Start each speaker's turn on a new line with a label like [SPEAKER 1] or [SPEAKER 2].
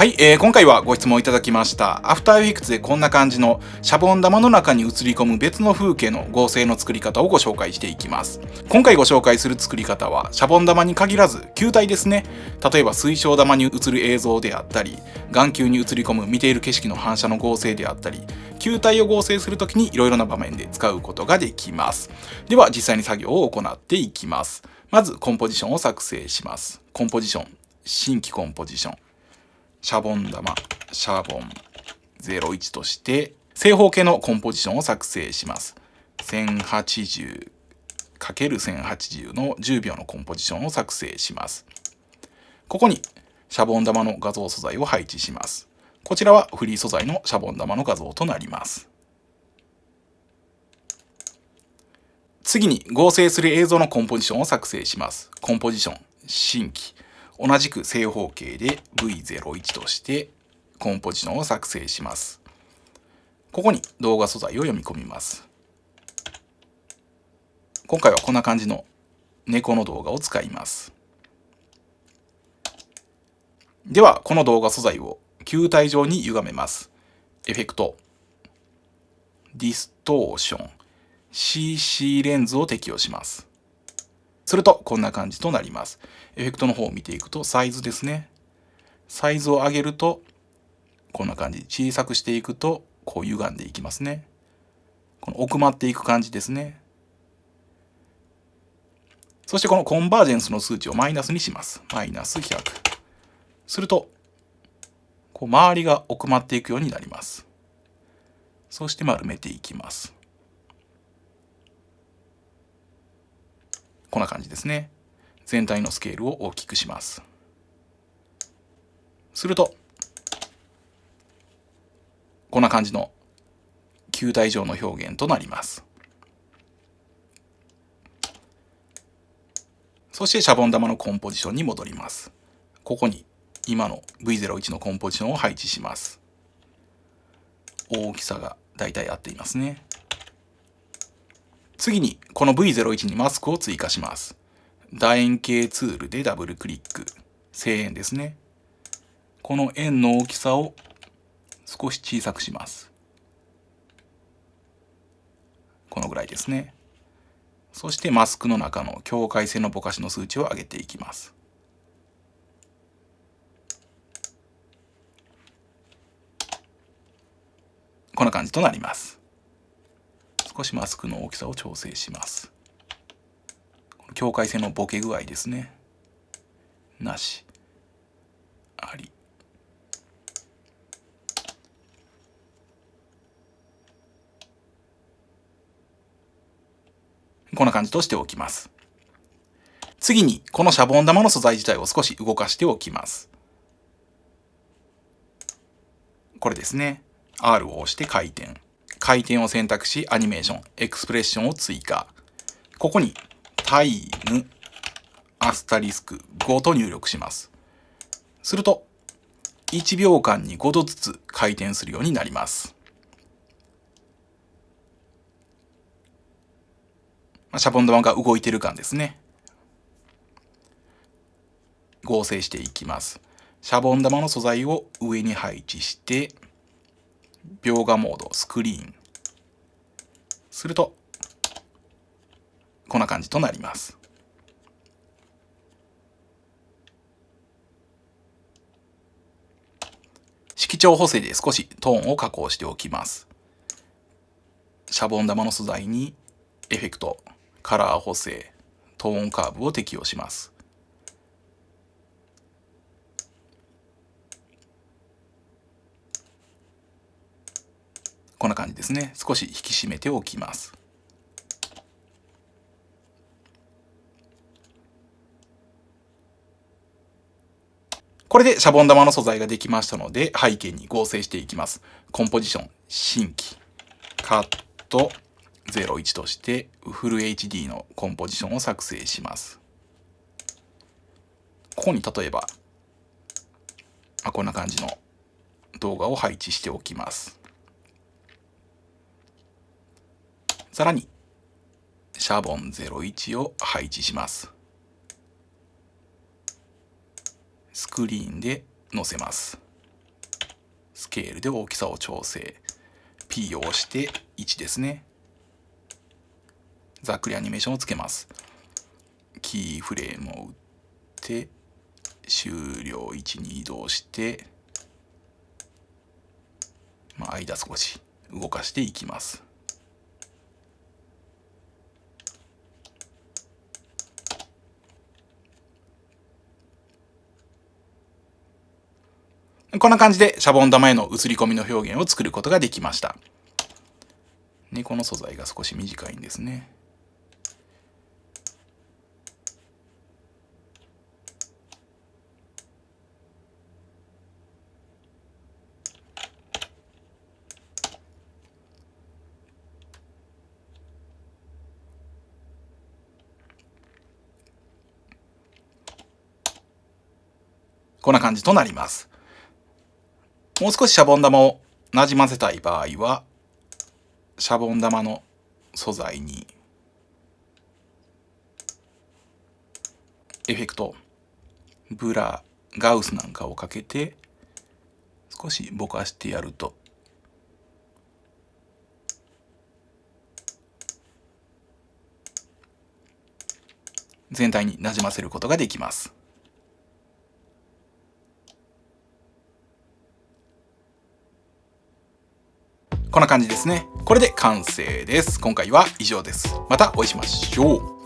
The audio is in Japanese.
[SPEAKER 1] はい、今回はご質問いただきました。アフターエフェクツでこんな感じのシャボン玉の中に映り込む別の風景の合成の作り方をご紹介していきます。今回ご紹介する作り方はシャボン玉に限らず球体ですね。例えば水晶玉に映る映像であったり、眼球に映り込む見ている景色の反射の合成であったり、球体を合成するときにいろいろな場面で使うことができます。では実際に作業を行っていきます。まずコンポジションを作成します。コンポジション、新規コンポジション。シャボン玉、シャボン01として正方形のコンポジションを作成します。1080×1080 の10秒のコンポジションを作成します。ここにシャボン玉の画像素材を配置します。こちらはフリー素材のシャボン玉の画像となります。次に合成する映像のコンポジションを作成します。コンポジション、新規。同じく正方形で V01 としてコンポジションを作成します。ここに動画素材を読み込みます。今回はこんな感じの猫の動画を使います。ではこの動画素材を球体状に歪めます。エフェクト、ディストーション、CC レンズを適用します。するとこんな感じとなります。エフェクトの方を見ていくとサイズですね。サイズを上げるとこんな感じ。小さくしていくとこう歪んでいきますね。この奥まっていく感じですね。そしてこのコンバージェンスの数値をマイナスにします。マイナス100。するとこう周りが奥まっていくようになります。そして丸めていきます。こんな感じですね。全体のスケールを大きくします。するとこんな感じの球体状の表現となります。そしてシャボン玉のコンポジションに戻ります。ここに今の V01 のコンポジションを配置します。大きさがだいたい合っていますね。次にこの V01 にマスクを追加します。楕円形ツールでダブルクリック。正円ですね。この円の大きさを少し小さくします。このぐらいですね。そしてマスクの中の境界線のぼかしの数値を上げていきます。こんな感じとなります。少しマスクの大きさを調整します。境界線のボケ具合ですね。なし、あり。こんな感じとしておきます。次にこのシャボン玉の素材自体を少し動かしておきます。これですね。R を押して回転。回転を選択しアニメーション、エクスプレッションを追加。ここにタイムアスタリスク5と入力します。すると1秒間に5度ずつ回転するようになります。シャボン玉が動いてる感ですね。合成していきます。シャボン玉の素材を上に配置して描画モード、スクリーン。するとこんな感じとなります。色調補正で少しトーンを加工しておきます。シャボン玉の素材にエフェクト、カラー補正、トーンカーブを適用します。こんな感じですね。少し引き締めておきます。これでシャボン玉の素材ができましたので背景に合成していきます。コンポジション、新規、カット01としてフル HD のコンポジションを作成します。ここに例えばこんな感じの動画を配置しておきます。さらにシャボン01を配置します。スクリーンで載せます。スケールで大きさを調整。P を押して1ですね。ざっくりアニメーションをつけます。キーフレームを打って、終了位置に移動して、間少し動かしていきます。こんな感じでシャボン玉への映り込みの表現を作ることができました。この素材が少し短いんですね。こんな感じとなります。もう少しシャボン玉をなじませたい場合は、シャボン玉の素材にエフェクト、ブラ、ガウスなんかをかけて少しぼかしてやると全体になじませることができます。こんな感じですね。これで完成です。今回は以上です。またお会いしましょう。